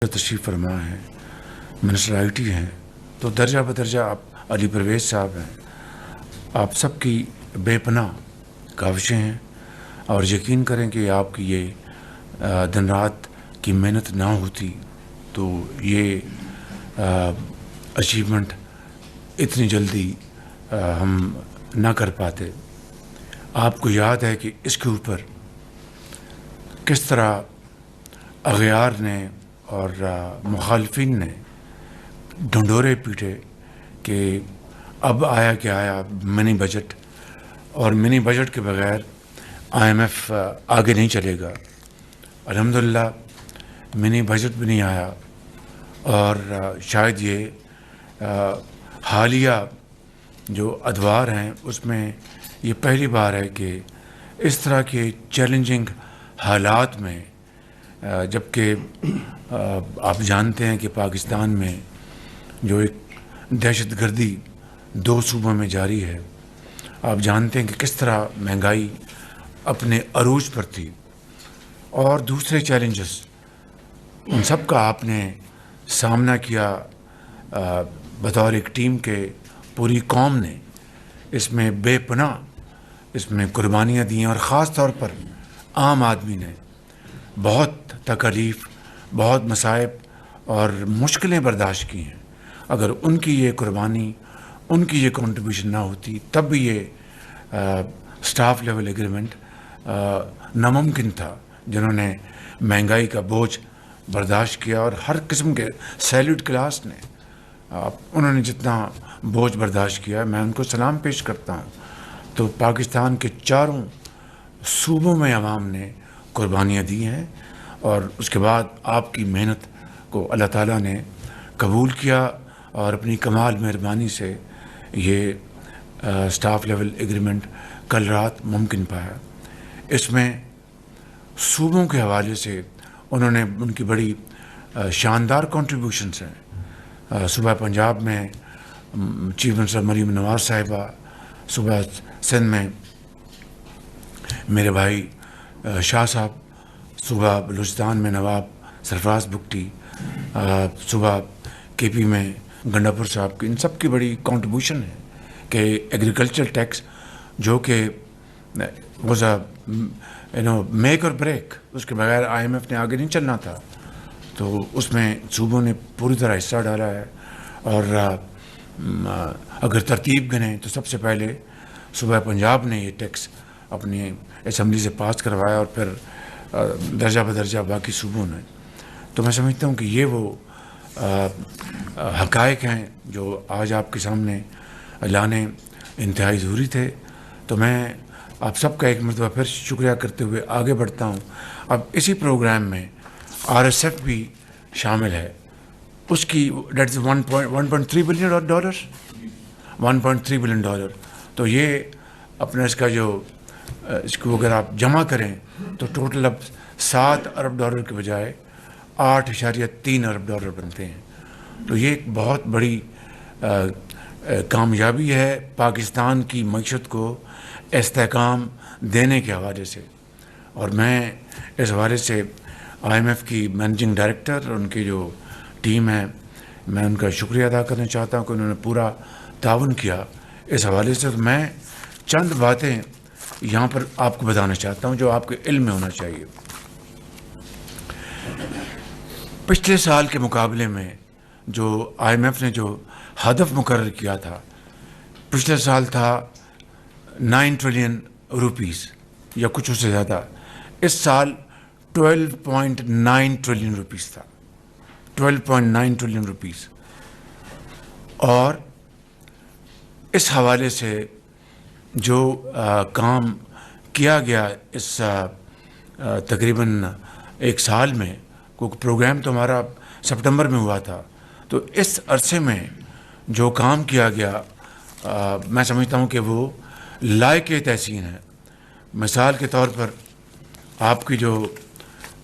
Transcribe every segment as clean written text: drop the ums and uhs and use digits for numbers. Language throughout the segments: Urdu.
تشریف فرما ہیں، منسٹر آئی ٹی ہیں، تو درجہ بدرجہ آپ علی پرویز صاحب ہیں، آپ سب کی بے پناہ کاوشیں ہیں اور یقین کریں کہ آپ کی یہ دن رات کی محنت نہ ہوتی تو یہ اچیومنٹ اتنی جلدی ہم نہ کر پاتے۔ آپ کو یاد ہے کہ اس کے اوپر کس طرح اغیار نے اور مخالفین نے ڈھنڈورے پیٹے کہ اب آیا کہ آیا منی بجٹ، اور منی بجٹ کے بغیر آئی ایم ایف آگے نہیں چلے گا۔ الحمدللہ منی بجٹ بھی نہیں آیا، اور شاید یہ حالیہ جو ادوار ہیں اس میں یہ پہلی بار ہے کہ اس طرح کے چیلنجنگ حالات میں، جبکہ آپ جانتے ہیں کہ پاکستان میں جو ایک دہشت گردی 2 صوبوں میں جاری ہے، آپ جانتے ہیں کہ کس طرح مہنگائی اپنے عروج پر تھی، اور دوسرے چیلنجز ان سب کا آپ نے سامنا کیا بطور ایک ٹیم کے۔ پوری قوم نے اس میں بے پناہ اس میں قربانیاں دی ہیں، اور خاص طور پر عام آدمی نے بہت تکالیف، بہت مصائب اور مشکلیں برداشت کی ہیں۔ اگر ان کی یہ قربانی، ان کی یہ کنٹریبیوشن نہ ہوتی تب بھی یہ سٹاف لیول ایگریمنٹ ناممکن تھا۔ جنہوں نے مہنگائی کا بوجھ برداشت کیا، اور ہر قسم کے سیلیوٹ کلاس نے انہوں نے جتنا بوجھ برداشت کیا، میں ان کو سلام پیش کرتا ہوں۔ تو پاکستان کے چاروں صوبوں میں عوام نے قربانیاں دی ہیں، اور اس کے بعد آپ کی محنت کو اللہ تعالیٰ نے قبول کیا، اور اپنی کمال مہربانی سے یہ سٹاف لیول ایگریمنٹ کل رات ممکن پایا۔ اس میں صوبوں کے حوالے سے انہوں نے ان کی بڑی شاندار کنٹریبیوشنس ہیں۔ صوبہ پنجاب میں چیف منسٹر مریم نواز صاحبہ، صوبہ سندھ میں میرے بھائی شاہ صاحب، صوبہ بلوچستان میں نواب سرفراز بگٹی، صوبہ کے پی میں گنڈا پور صاحب کی، ان سب کی بڑی کنٹریبیوشن ہے کہ ایگریکلچر ٹیکس جو کہ واز میک اور بریک، اس کے بغیر آئی ایم ایف نے آگے نہیں چلنا تھا، تو اس میں صوبوں نے پوری طرح حصہ ڈالا ہے۔ اور اگر ترتیب گنیں تو سب سے پہلے صوبہ پنجاب نے یہ ٹیکس اپنی اسمبلی سے پاس کروایا، اور پھر درجہ بدرجہ باقی صوبوں نے۔ تو میں سمجھتا ہوں کہ یہ وہ حقائق ہیں جو آج آپ کے سامنے لانے انتہائی ضروری تھے۔ تو میں آپ سب کا ایک مرتبہ پھر شکریہ کرتے ہوئے آگے بڑھتا ہوں۔ اب اسی پروگرام میں آر ایس ایف بھی شامل ہے، اس کی دیٹ از $1.3 بلین، تو یہ اپنا اس کا جو اس کو اگر آپ جمع کریں تو ٹوٹل اب $7 ارب کے بجائے $8.3 ارب بنتے ہیں۔ تو یہ ایک بہت بڑی کامیابی ہے پاکستان کی معیشت کو استحکام دینے کے حوالے سے، اور میں اس حوالے سے آئی ایم ایف کی مینیجنگ ڈائریکٹر اور ان کی جو ٹیم ہے، میں ان کا شکریہ ادا کرنا چاہتا ہوں کہ انہوں نے پورا تعاون کیا اس حوالے سے۔ میں چند باتیں یہاں پر آپ کو بتانا چاہتا ہوں جو آپ کے علم میں ہونا چاہیے۔ پچھلے سال کے مقابلے میں جو آئی ایم ایف نے جو ہدف مقرر کیا تھا، پچھلے سال تھا 9 ٹریلین روپیز یا کچھ اس سے زیادہ، اس سال 12.9 ٹریلین روپیز تھا، 12.9 ٹریلین روپیز۔ اور اس حوالے سے جو کام کیا گیا اس تقریباً 1 سال میں، کوئی پروگرام تو ہمارا سپٹمبر میں ہوا تھا، تو اس عرصے میں جو کام کیا گیا میں سمجھتا ہوں کہ وہ لائق تحسین ہے۔ مثال کے طور پر آپ کی جو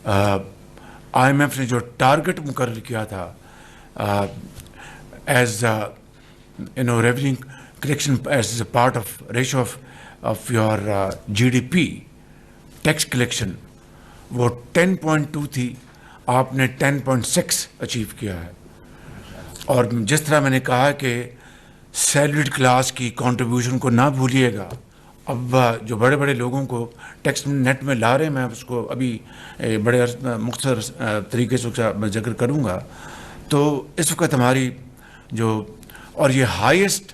آئی ایم ایف نے جو ٹارگٹ مقرر کیا تھا as revenue collection as a part of ratio of your G D P tax collection, وہ 10.2 تھی، آپ نے 10.6 اچیو کیا ہے. اور جس طرح میں نے کہا کہ سیلریڈ کلاس کی کنٹریبیوشن کو نہ بھولیے گا. اب جو بڑے بڑے لوگوں کو ٹیکس نیٹ میں لا رہے ہیں، میں اس کو ابھی بڑے مختصر طریقے سے ذکر کروں گا. تو اس وقت ہماری جو اور یہ ہائیسٹ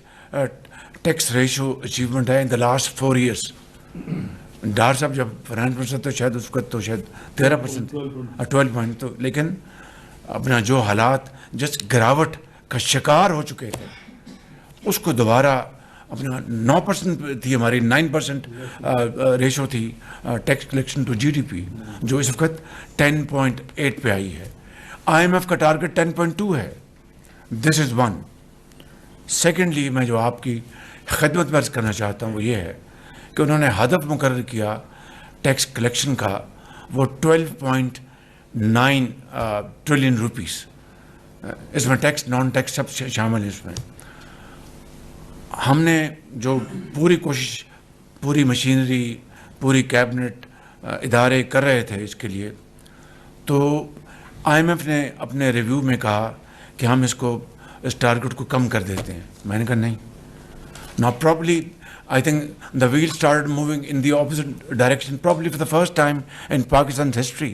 ٹیکس ریشو اچیومنٹ ہے ان دا لاسٹ 4 ایئرس. ڈار صاحب جب فائنانس منسٹر تو شاید اس وقت تو شاید 13%، 12 تو، لیکن اپنا جو حالات جس گراوٹ کا شکار ہو چکے تھے اس کو دوبارہ اپنا 9% تھی ہماری، 9% ریشو تھی tax collection to G D P, جو اس وقت 10.8 پہ آئی ہے. آئی ایم ایف کا ٹارگٹ 10.2 ہے. دس از ون. سیکنڈلی میں جو آپ کی خدمت میں عرض کرنا چاہتا ہوں وہ یہ ہے کہ انہوں نے ہدف مقرر کیا ٹیکس کلیکشن کا، وہ 12.9 ٹریلین روپیز. اس میں ٹیکس نان ٹیکس سب شامل ہے. اس میں ہم نے جو پوری کوشش، پوری مشینری، پوری کیبنٹ ادارے کر رہے تھے اس کے لیے، تو آئی ایم ایف نے اپنے ریویو میں کہا کہ ہم اس ٹارگٹ کو کم کر دیتے ہیں. میں نے کہا نہیں. Now probably I think the wheel started moving in the opposite direction, probably for the first time in Pakistan's history.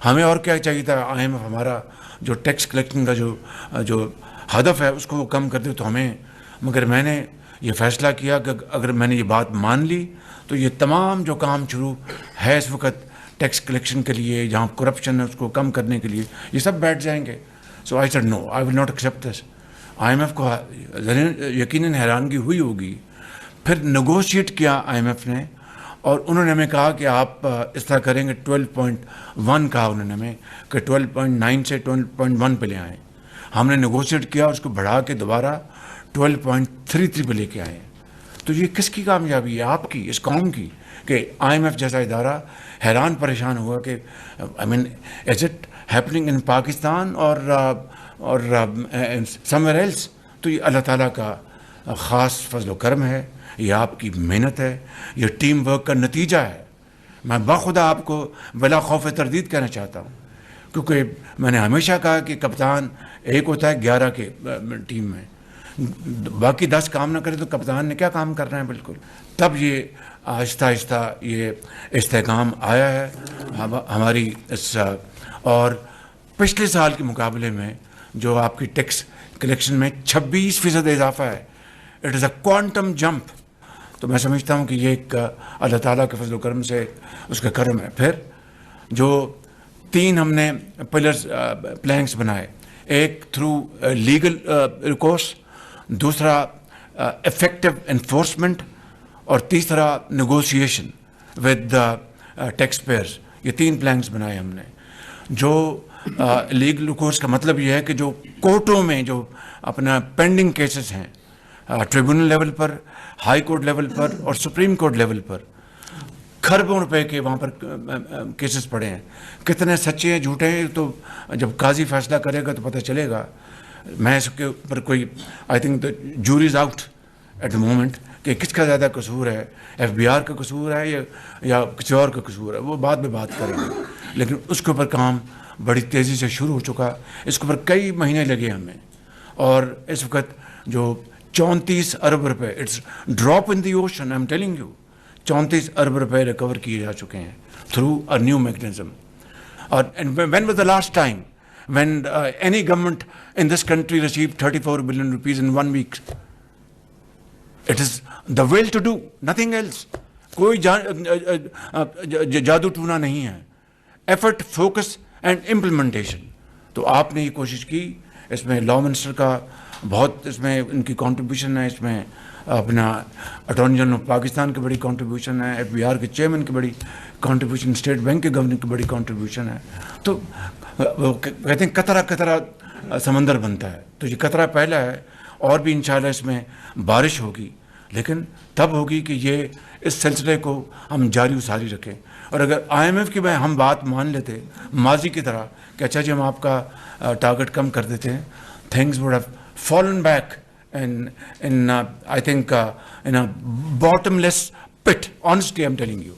ہمیں اور کیا چاہیے تھا؟ آئی ایم ایف ہمارا جو ٹیکس کلیکشن کا جو ہدف ہے اس کو وہ کم کر دے تو ہمیں، مگر میں نے یہ فیصلہ کیا کہ اگر میں نے یہ بات مان لی تو یہ تمام جو کام شروع ہے اس وقت ٹیکس کلیکشن کے لیے، جہاں کرپشن ہے اس کو کم کرنے کے لیے، یہ سب بیٹھ جائیں گے. So I said no, I will not accept this. I M F کو یقیناً حیرانگی ہوئی ہوگی. پھر نیگوشیٹ کیا آئی ایم ایف نے، اور انہوں نے ہمیں کہا کہ آپ اس طرح کریں گے. 12.1 کہا انہوں نے ہمیں کہ 12.9 سے 12.1 پہ لے آئیں. ہم نے نیگوشیٹ کیا، اس کو بڑھا کے دوبارہ 12.33 پہ لے کے آئے. تو یہ کس کی کامیابی ہے؟ آپ کی، اس قوم کی، کہ آئی ایم ایف جیسا ادارہ حیران پریشان ہوا کہ I mean is it happening in Pakistan اور سم ویئر ایلس. تو یہ اللہ تعالیٰ کا خاص فضل و کرم ہے، یہ آپ کی محنت ہے، یہ ٹیم ورک کا نتیجہ ہے. میں بخدا آپ کو بلا خوف تردید کہنا چاہتا ہوں، کیونکہ میں نے ہمیشہ کہا کہ کپتان ایک ہوتا ہے 11 کے ٹیم میں، باقی 10 کام نہ کرے تو کپتان نے کیا کام کرنا ہے. بالکل. تب یہ آہستہ آہستہ یہ استحکام آیا ہے ہماری اس. اور پچھلے سال کے مقابلے میں جو آپ کی ٹیکس کلیکشن میں 26% اضافہ ہے. It is a quantum jump. تو میں سمجھتا ہوں کہ یہ ایک اللہ تعالیٰ کے فضل و کرم سے اس کا کرم ہے. پھر جو 3 ہم نے پلرز پلانکس بنائے، ایک تھرو لیگل ریکورس، دوسرا افیکٹو انفورسمنٹ، اور تیسرا نیگوشیشن ود ٹیکس پیئرز. یہ 3 پلانکس بنائے ہم نے. جو لیگل ریکورس کا مطلب یہ ہے کہ جو کورٹوں میں جو اپنا پینڈنگ کیسز ہیں، ٹریبونل لیول پر، ہائی کورٹ لیول پر اور سپریم کورٹ لیول پر، کھربوں روپے کے وہاں پر کیسز پڑے ہیں. کتنے سچے ہیں جھوٹے ہیں تو جب قاضی فیصلہ کرے گا تو پتہ چلے گا. میں اس کے اوپر کوئی I think jury's out at the moment کہ کس کا زیادہ قصور ہے، ایف بی آر کا قصور ہے یا کسی اور کا قصور ہے، وہ بعد میں بات کریں گے. لیکن اس کے اوپر کام بڑی تیزی سے شروع ہو چکا. اس کے اوپر کئی مہینے لگے ہمیں، اور اس وقت جو 34 ارب روپے، it's drop in the ocean, I am telling you, 34 ارب روپے ریکور کیے جا چکے ہیں تھرو اے نیو میکنزم. اور when was the last time when any government in this country received 34 billion rupees in 1 week? It is the will to do, nothing else. کوئی جادو ٹونا نہیں ہے. Effort, focus and implementation. تو آپ نے یہ کوشش کی. اس میں لا منسٹر کا بہت اس میں ان کی کنٹریبیوشن ہے. اس میں اپنا اٹارنی جنرل آف پاکستان کی بڑی کنٹریبیوشن ہے، ایف بی آر کے چیئرمین کی بڑی کنٹریبیوشن، اسٹیٹ بینک کے گورنر کی بڑی کنٹریبیوشن ہے. تو وہ کہتے ہیں قطرہ قطرہ سمندر بنتا ہے. تو یہ قطرہ پہلا ہے، اور بھی انشاءاللہ اس میں بارش ہوگی، لیکن تب ہوگی کہ یہ اس سلسلے کو ہم جاری و ساری رکھیں. اور اگر آئی ایم ایف کی ہم بات مان لیتے ماضی کی طرح کہ اچھا جی ہم آپ کا ٹارگٹ کم کر دیتے ہیں، things would have fallen back in I think in a bottomless pit. Honestly, I'm telling you,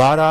12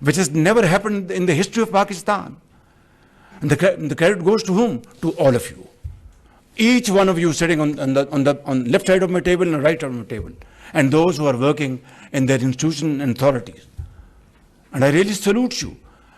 which has never happened in the history of Pakistan. And the credit goes to whom? To all of you. Each one of you sitting on left side of my table and right side of my table, and those who are working in their institution and authorities. And I really salute you.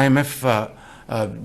IMF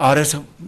RS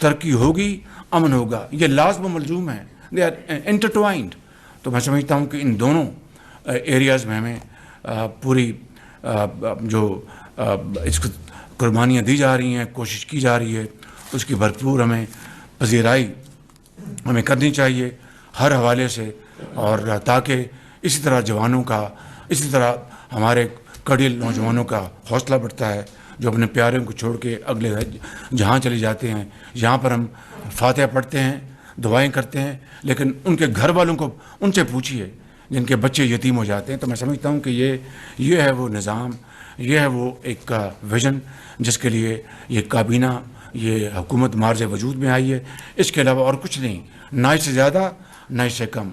ترقی ہوگی، امن ہوگا، یہ لازم و ملزوم ہے، دے آر انٹرٹوائنڈ. تو میں سمجھتا ہوں کہ ان دونوں ایریاز میں ہمیں پوری جو اس کو قربانیاں دی جا رہی ہیں، کوشش کی جا رہی ہے، اس کی بھرپور ہمیں پذیرائی ہمیں کرنی چاہیے ہر حوالے سے، اور تاکہ اسی طرح جوانوں کا، اسی طرح ہمارے کڑیل نوجوانوں کا حوصلہ بڑھتا ہے جو اپنے پیاروں کو چھوڑ کے اگلے جہاں چلے جاتے ہیں. یہاں پر ہم فاتحہ پڑھتے ہیں، دعائیں کرتے ہیں، لیکن ان کے گھر والوں کو ان سے پوچھیے جن کے بچے یتیم ہو جاتے ہیں. تو میں سمجھتا ہوں کہ یہ ہے وہ نظام، یہ ہے وہ ایک ویژن جس کے لیے یہ کابینہ، یہ حکومت مارز وجود میں آئی ہے. اس کے علاوہ اور کچھ نہیں، نہ اس سے زیادہ نہ اس سے کم.